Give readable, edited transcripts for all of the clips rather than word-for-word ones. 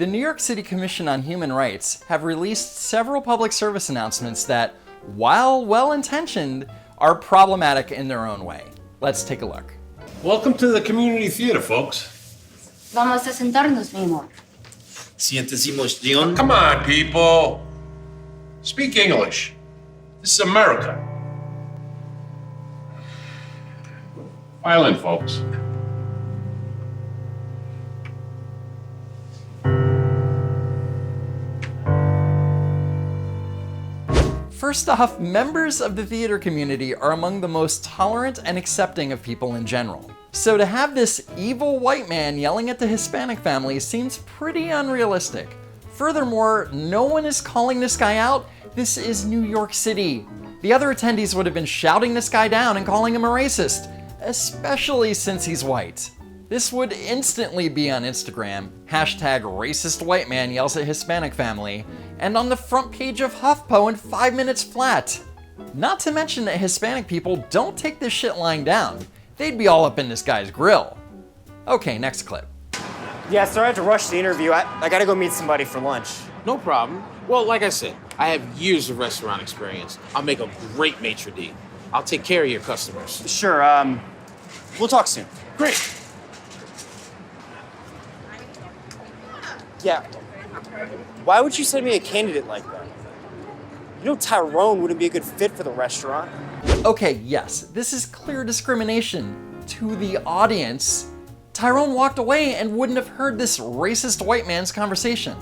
The New York City Commission on Human Rights have released several public service announcements that, while well-intentioned, are problematic in their own way. Let's take a look. Welcome to the community theater, folks. Vamos a sentarnos, mi amor. Siéntese, John. Come on, people. Speak English. This is America. File in, folks. First off, members of the theater community are among the most tolerant and accepting of people in general. So to have this evil white man yelling at the Hispanic family seems pretty unrealistic. Furthermore, no one is calling this guy out. This is New York City. The other attendees would have been shouting this guy down and calling him a racist, especially since he's white. This would instantly be on Instagram, hashtag racist white man yells at Hispanic family, and on the front page of HuffPo in 5 minutes flat. Not to mention that Hispanic people don't take this shit lying down. They'd be all up in this guy's grill. Okay, next clip. Yeah, sorry I had to rush the interview. I gotta go meet somebody for lunch. No problem. Well, like I said, I have years of restaurant experience. I'll make a great maitre d'. I'll take care of your customers. Sure, we'll talk soon. Great. Yeah. Why would you send me a candidate like that? You know Tyrone wouldn't be a good fit for the restaurant. Okay, yes, this is clear discrimination. To the audience, Tyrone walked away and wouldn't have heard this racist white man's conversation.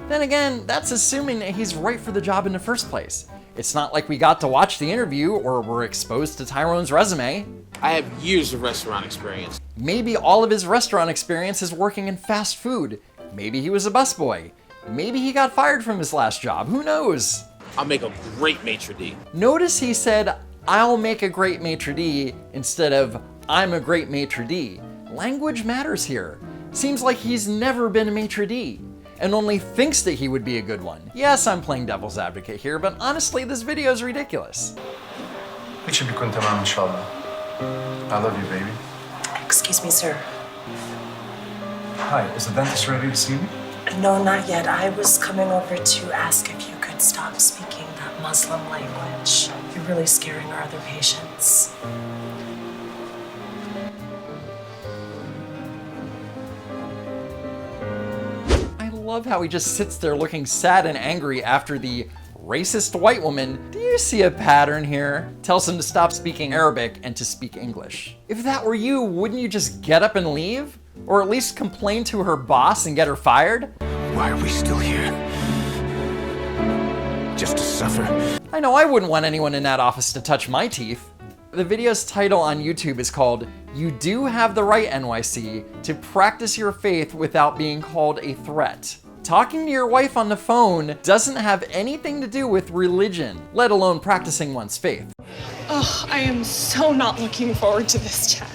Then again, that's assuming that he's right for the job in the first place. It's not like we got to watch the interview or were exposed to Tyrone's resume. I have years of restaurant experience. Maybe all of his restaurant experience is working in fast food. Maybe he was a busboy. Maybe he got fired from his last job, who knows? I'll make a great maitre d'. Notice he said, I'll make a great maitre d' instead of, I'm a great maitre d'. Language matters here. Seems like he's never been a maitre d' and only thinks that he would be a good one. Yes, I'm playing devil's advocate here, but honestly, this video is ridiculous. I love you, baby. Excuse me, sir. Hi, is the dentist ready to see me? No, not yet. I was coming over to ask if you could stop speaking that Muslim language. You're really scaring our other patients. I love how he just sits there looking sad and angry after the racist white woman, do you see a pattern here? Tells him to stop speaking Arabic and to speak English. If that were you, wouldn't you just get up and leave? Or at least complain to her boss and get her fired? Why are we still here? Just to suffer? I know I wouldn't want anyone in that office to touch my teeth. The video's title on YouTube is called, You Do Have the Right, NYC, to practice your faith without being called a threat. Talking to your wife on the phone doesn't have anything to do with religion, let alone practicing one's faith. Oh, I am so not looking forward to this test.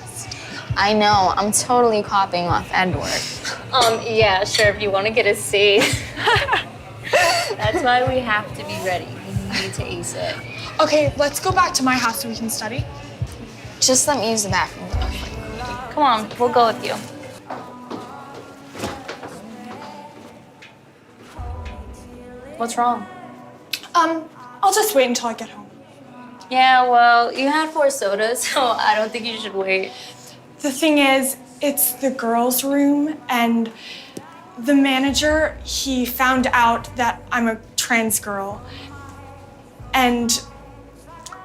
I know, I'm totally copying off Edward. Yeah, sure, if you want to get a C. That's why we have to be ready. We need to ace it. Okay, let's go back to my house so we can study. Just let me use the bathroom. Come on, we'll go with you. What's wrong? I'll just wait until I get home. Yeah, well, you had 4 sodas, so I don't think you should wait. The thing is, it's the girls' room, and the manager, he found out that I'm a trans girl. And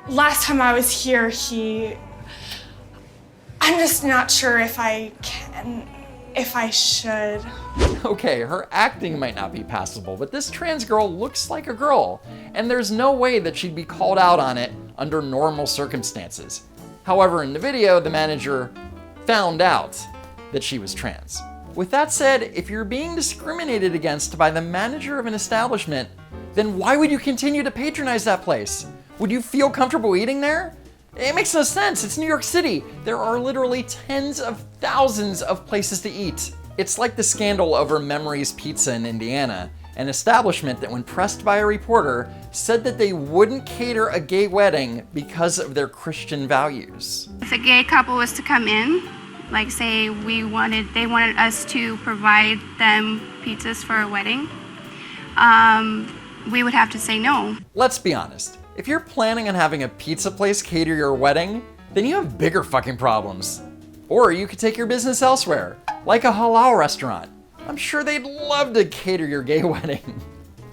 last time I was here, I'm just not sure if I should. Okay, her acting might not be passable, but this trans girl looks like a girl, and there's no way that she'd be called out on it under normal circumstances. However, in the video, the manager found out that she was trans. With that said, if you're being discriminated against by the manager of an establishment, then why would you continue to patronize that place? Would you feel comfortable eating there? It makes no sense, it's New York City. There are literally tens of thousands of places to eat. It's like the scandal over Memory's Pizza in Indiana, an establishment that when pressed by a reporter, said that they wouldn't cater a gay wedding because of their Christian values. If a gay couple was to come in, Like say they wanted us to provide them pizzas for a wedding, we would have to say no. Let's be honest. If you're planning on having a pizza place cater your wedding, then you have bigger fucking problems. Or you could take your business elsewhere, like a halal restaurant. I'm sure they'd love to cater your gay wedding.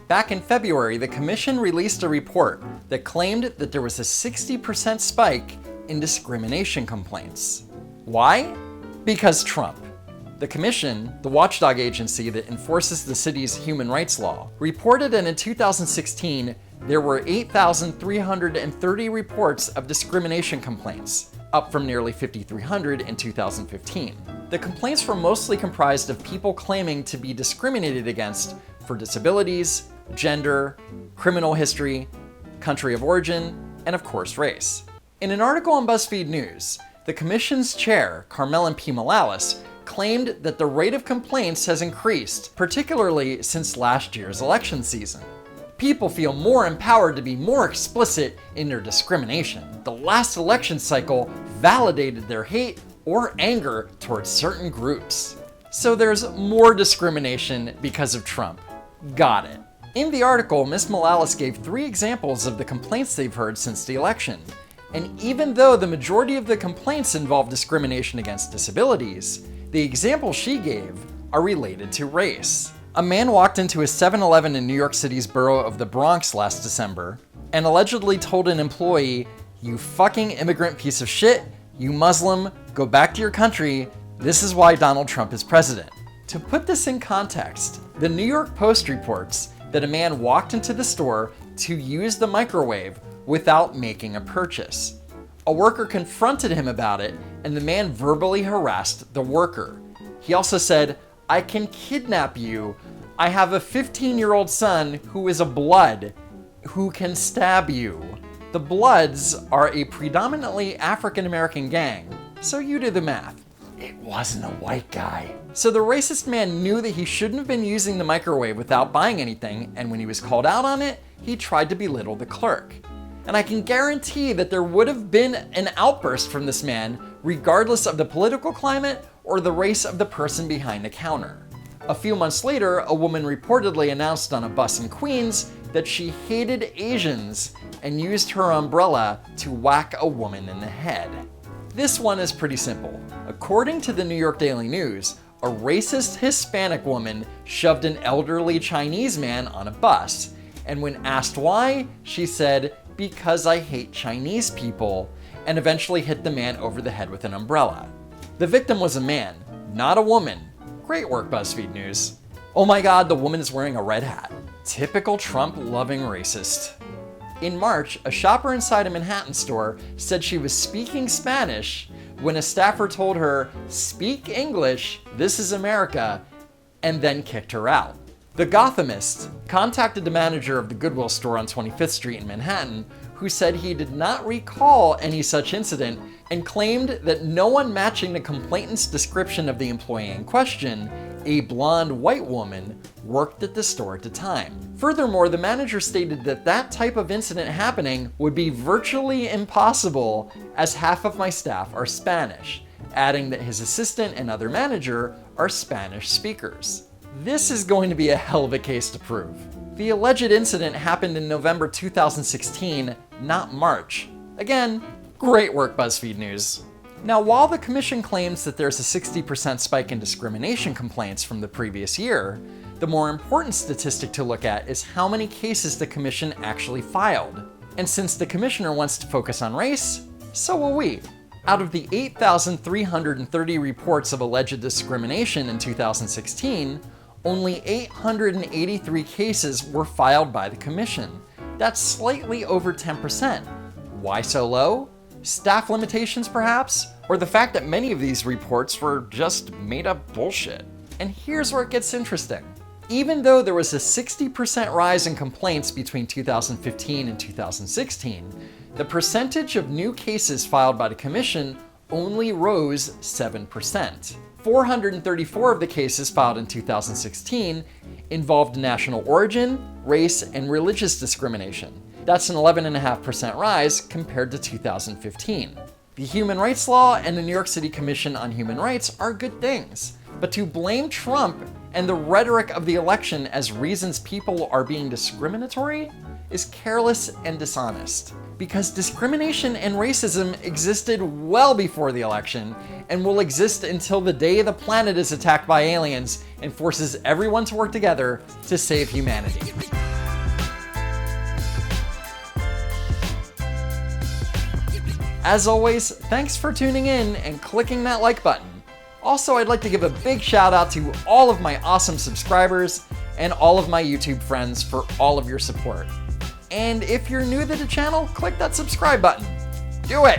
Back in February, the commission released a report that claimed that there was a 60% spike in discrimination complaints. Why? Because Trump. The commission, the watchdog agency that enforces the city's human rights law, reported that in 2016, there were 8,330 reports of discrimination complaints, up from nearly 5,300 in 2015. The complaints were mostly comprised of people claiming to be discriminated against for disabilities, gender, criminal history, country of origin, and of course race. In an article on BuzzFeed News, the commission's chair, Carmelyn P. Morales, claimed that the rate of complaints has increased, particularly since last year's election season. People feel more empowered to be more explicit in their discrimination. The last election cycle validated their hate or anger towards certain groups. So there's more discrimination because of Trump. Got it. In the article, Ms. Morales gave 3 examples of the complaints they've heard since the election. And even though the majority of the complaints involve discrimination against disabilities, the examples she gave are related to race. A man walked into a 7-Eleven in New York City's borough of the Bronx last December and allegedly told an employee, "You fucking immigrant piece of shit, you Muslim, go back to your country, this is why Donald Trump is president." To put this in context, the New York Post reports that a man walked into the store to use the microwave without making a purchase. A worker confronted him about it, and the man verbally harassed the worker. He also said, "I can kidnap you. I have a 15-year-old son who is a blood, who can stab you." The Bloods are a predominantly African-American gang, so you do the math. It wasn't a white guy. So the racist man knew that he shouldn't have been using the microwave without buying anything, and when he was called out on it, he tried to belittle the clerk. And I can guarantee that there would have been an outburst from this man, regardless of the political climate or the race of the person behind the counter. A few months later, a woman reportedly announced on a bus in Queens that she hated Asians and used her umbrella to whack a woman in the head. This one is pretty simple. According to the New York Daily News, a racist Hispanic woman shoved an elderly Chinese man on a bus, and when asked why, she said, "Because I hate Chinese people," and eventually hit the man over the head with an umbrella. The victim was a man, not a woman. Great work, BuzzFeed News. Oh my god, the woman is wearing a red hat. Typical Trump-loving racist. In March, a shopper inside a Manhattan store said she was speaking Spanish when a staffer told her, "Speak English, this is America," and then kicked her out. The Gothamist contacted the manager of the Goodwill store on 25th Street in Manhattan, who said he did not recall any such incident and claimed that no one matching the complainant's description of the employee in question, a blonde white woman, worked at the store at the time. Furthermore, the manager stated that that type of incident happening would be virtually impossible as half of my staff are Spanish, adding that his assistant and other manager are Spanish speakers. This is going to be a hell of a case to prove. The alleged incident happened in November 2016, not March. Again, great work, BuzzFeed News. Now, while the commission claims that there's a 60% spike in discrimination complaints from the previous year, the more important statistic to look at is how many cases the commission actually filed. And since the commissioner wants to focus on race, so will we. Out of the 8,330 reports of alleged discrimination in 2016, only 883 cases were filed by the commission. That's slightly over 10%. Why so low? Staff limitations, perhaps? Or the fact that many of these reports were just made up bullshit? And here's where it gets interesting. Even though there was a 60% rise in complaints between 2015 and 2016, the percentage of new cases filed by the commission only rose 7%. 434 of the cases filed in 2016 involved national origin, race, and religious discrimination. That's an 11.5% rise compared to 2015. The human rights law and the New York City Commission on Human Rights are good things, but to blame Trump and the rhetoric of the election as reasons people are being discriminatory is careless and dishonest. Because discrimination and racism existed well before the election and will exist until the day the planet is attacked by aliens and forces everyone to work together to save humanity. As always, thanks for tuning in and clicking that like button. Also, I'd like to give a big shout out to all of my awesome subscribers and all of my YouTube friends for all of your support. And if you're new to the channel, click that subscribe button. Do it!